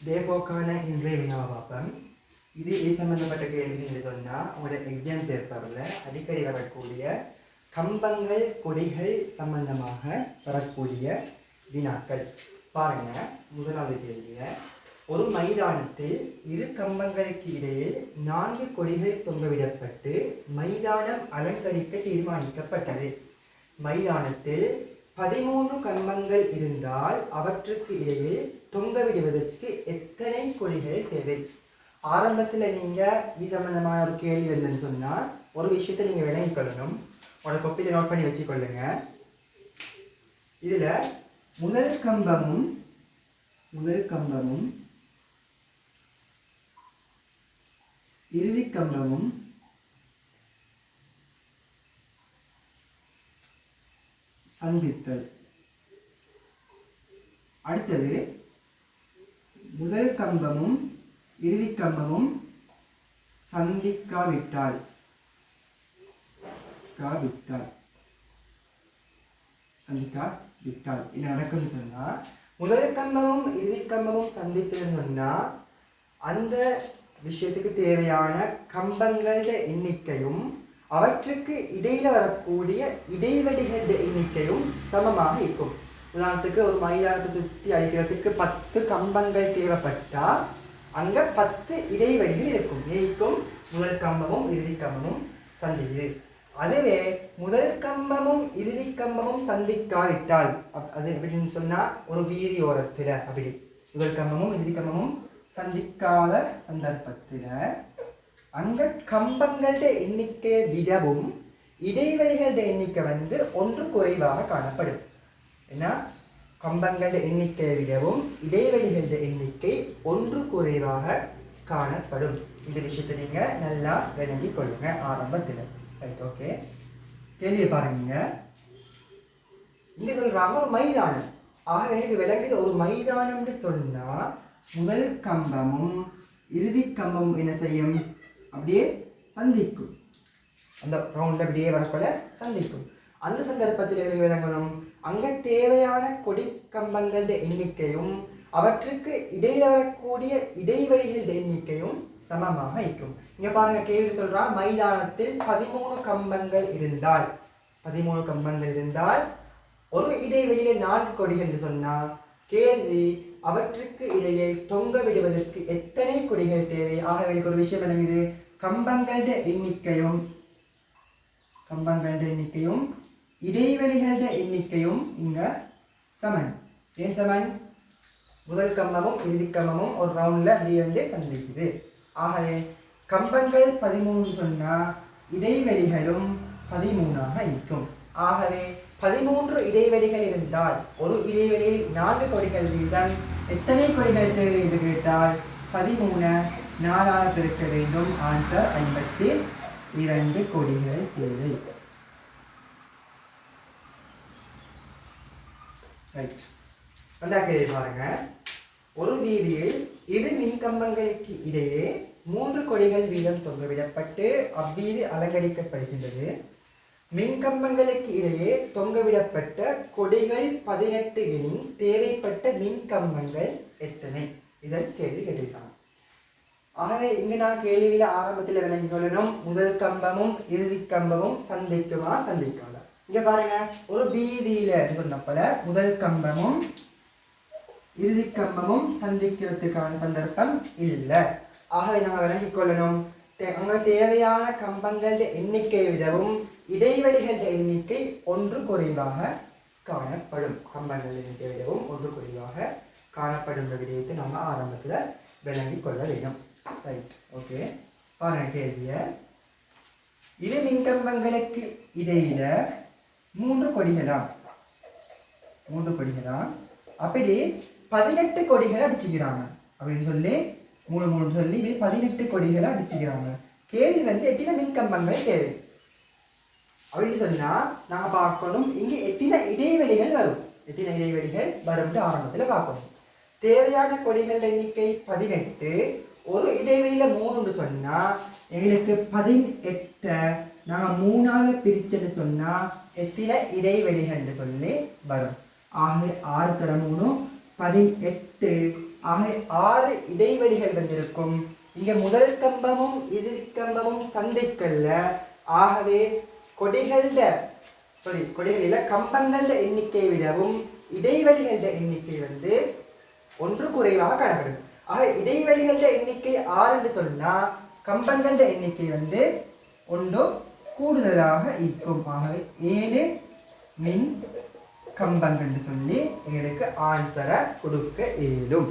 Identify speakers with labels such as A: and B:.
A: தேவோக்கான இன்றைய வினாவை பார்ப்போம். இது சம்பந்தப்பட்ட கேள்வின்னு சொன்னால் உங்களோட எக்ஸாம் பேப்பரில் அடிக்கடி வரக்கூடிய கம்பங்கள் கொடிகள் சம்பந்தமாக வரக்கூடிய வினாக்கள். பாருங்க, முதலாவது கேள்வியை, ஒரு மைதானத்தில் இரு கம்பங்களுக்கு இடையில் 4 கொடிகள் தொங்கவிடப்பட்டு மைதானம் அலங்கரிக்க தீர்மானிக்கப்பட்டது. மைதானத்தில் 13 கம்பங்கள் இருந்தால் அவற்றுக்கு இடையில் தொங்கவிடுவதற்கு எத்தனை கொடிகள் தேவை? ஆரம்பத்தில் நீங்கள் இது சம்பந்தமான ஒரு கேள்வி இல்லைன்னு சொன்னால் ஒரு விஷயத்தை நீங்கள் விளங்கிக் கொள்ளணும். உங்களோட கொப்பியில் நோட் பண்ணி வச்சுக்கொள்ளுங்க. இதில் முதல் கம்பமும் இறுதி கம்பமும் சந்தித்தல். அடுத்தது முதல் கம்பமும் இறுதி கம்பமும் சந்திக்காவிட்டால் என்ன நடக்கும்னு சொன்னா, முதல் கம்பமும் இறுதி கம்பமும் சந்தித்ததுன்னு சொன்னா அந்த விஷயத்துக்கு தேவையான கம்பங்களோட எண்ணிக்கையும் அவற்றுக்கு இடையில வரக்கூடிய இடைவெளிகளோட எண்ணிக்கையும் சமமாக இருக்கும். உதாரணத்துக்கு ஒரு மைதானத்தை சுற்றி அடிக்கிறதுக்கு 10 கம்பங்கள் தேவைப்பட்டா அங்க 10 இடைவெளிகள் இருக்கும். முதல் கம்பமும் இறுதி கம்பமும் சந்திக்குது. அதுவே முதல் கம்பமும் இறுதி கம்பமும் சந்திக்காவிட்டால் அது எப்படின்னு சொன்னா, ஒரு வீதி ஓரத்துல அப்படி முதல் கம்பமும் இறுதி கம்பமும் சந்திக்காத சந்தர்ப்பத்தில் அங்க கம்பங்களோட எண்ணிக்கையை விடவும் இடைவெளிகளோட எண்ணிக்கை ஒன்று குறைவாக காணப்படும். ஏன்னா கம்பங்களோட எண்ணிக்கையை விடவும் இடைவெளிகளோட எண்ணிக்கை ஒன்று குறைவாக காணப்படும். இந்த விஷயத்தை நீங்க நல்லா விளங்கி கொள்ளுங்க ஆரம்பத்தில். Right, okay. கேள்வியை பாருங்க. இங்க சொல்றாங்க ஒரு மைதானம். ஆக எனக்கு விளங்குது, ஒரு மைதானம்னு சொன்னா முதல் கம்பமும் இறுதி கம்பமும் என்ன செய்யும்? அப்படியே சந்திக்கும். அந்த ரவுண்ட்ல அப்படியே வரப்போல சந்திக்கும். அந்த சந்தர்ப்பத்தில் எனக்கு விளங்கணும், அங்க தேவையான கொடி கம்பங்களோட எண்ணிக்கையும் அவற்றுக்கு இடையில வரக்கூடிய இடைவெளிகளோட எண்ணிக்கையும் சமமாக இருக்கும். இங்க பாருங்க, கேள்வி சொல்றா, மைதானத்தில் 13 கம்பங்கள் இருந்தால் ஒரு இடைவெளியில 4 கொடிகள் என்று சொன்னா, கேள்வி அவற்றுக்கு இடையே தொங்க விடுவதற்கு எத்தனை கொடிகள் தேவை? ஆகவே ஒரு விஷயம் என்னது, கம்பங்களோட எண்ணிக்கையும் இடைவெளிகளோட எண்ணிக்கையும் இங்க சமன். ஏன் சமன்? முதல் கம்பமும் இறுதி கம்பமும் ஒரு ரவுண்ட்ல அப்படியே சந்திக்குது. ஆகவே கம்பங்கள் 13 சொன்னா இடைவெளிகளும் 13ஆக இருக்கும். ஆகவே 13 இடைவெளிகள் இருந்தால் ஒரு இடைவெளியில் 4 கொடிகள் வீதம் எத்தனை கொடிகள் தேவை என்று கேட்டால் 13 4ஆல் பெருக்க வேண்டும். ஆன்சர் 52 கொடிகள் தேவை. ரைட், பாருங்க. ஒரு வீதியில் இரு மின்கம்பங்களுக்கு இடையே 3 கொடிகள் வீதம் தொங்கவிடப்பட்டு அவ்வீதி அலங்கரிக்கப்படுகின்றது. மின்கம்பங்களுக்கு இடையே தொங்கவிடப்பட்ட கொடிகள் 18 எனில் தேவைப்பட்ட மின்கம்பங்கள் எத்தனை? இதன் கேள்வி கேட்டிருக்காங்க. ஆகவே இங்கு நான் கேள்வியில ஆரம்பத்தில் விளங்கி கொள்ளணும், முதல் கம்பமும் இறுதி கம்பமும் சந்திக்காதா? இங்க பாருங்க, ஒரு வீதியில சொன்னப்பல முதல் கம்பமும் இறுதி கம்பமும் சந்திக்கிறதுக்கான சந்தர்ப்பம் இல்லை. ஆகவே நம்ம விளங்கிக் கொள்ளணும், அங்க தேவையான கம்பங்களோட எண்ணிக்கையை விடவும் இடைவெளிகளோட எண்ணிக்கை ஒன்று குறைவாக காணப்படும். கம்பங்கள் எண்ணிக்கை விடவும் ஒன்று குறைவாக காணப்படும் விடயத்தை நம்ம ஆரம்பத்தில் விளங்கிக் கொள்ள வேண்டும். Right, okay. பாருங்க கேள்விய, இரு மின்கம்பங்களுக்கு இடையில 3 கொடிகளா? அப்படி 18 கொடிகளை அடிச்சுக்கிறாங்க அப்படின்னு சொல்லி 3 சொல்லி 18 கொடிகளை அடிச்சுக்கிறாங்க. கேள்வி எத்தனை மின்கம்பங்கள் தேவை அப்படின்னு சொன்னா நாங்க பார்க்கணும், இங்க எத்தனை இடைவெளிகள் வரும் ஆரம்பத்தில் பார்க்கணும். தேவையான கொடிகள் எண்ணிக்கை 18, ஒரு இடைவெளியில 3 சொன்னா எங்களுக்கு 18 நாங்க 3ஆல பிரிச்சுன்னு சொன்னா எத்தனை இடைவெளிகள் சொல்லி வரும். ஆக 6 தர 3 18, ஆக 6 இடைவெளிகள் வந்திருக்கும். இங்க முதல் கம்பமும் இறுதி கம்பமும் சந்திக்கல்ல. ஆகவே கொடிகளில கம்பங்கள எண்ணிக்கை விடவும் இடைவெளிகள எண்ணிக்கை வந்து ஒன்று குறைவாக காணப்படும். ஆக இடைவெளிகள எண்ணிக்கை 6 என்று சொன்னா கம்பங்கள எண்ணிக்கை வந்து ஒன்று கூடுதலாக இருக்கும். ஆகவே 7 மின் கம்பங்கள் சொல்லி எங்களுக்கு ஆன்சரை கொடுக்க இயலும்.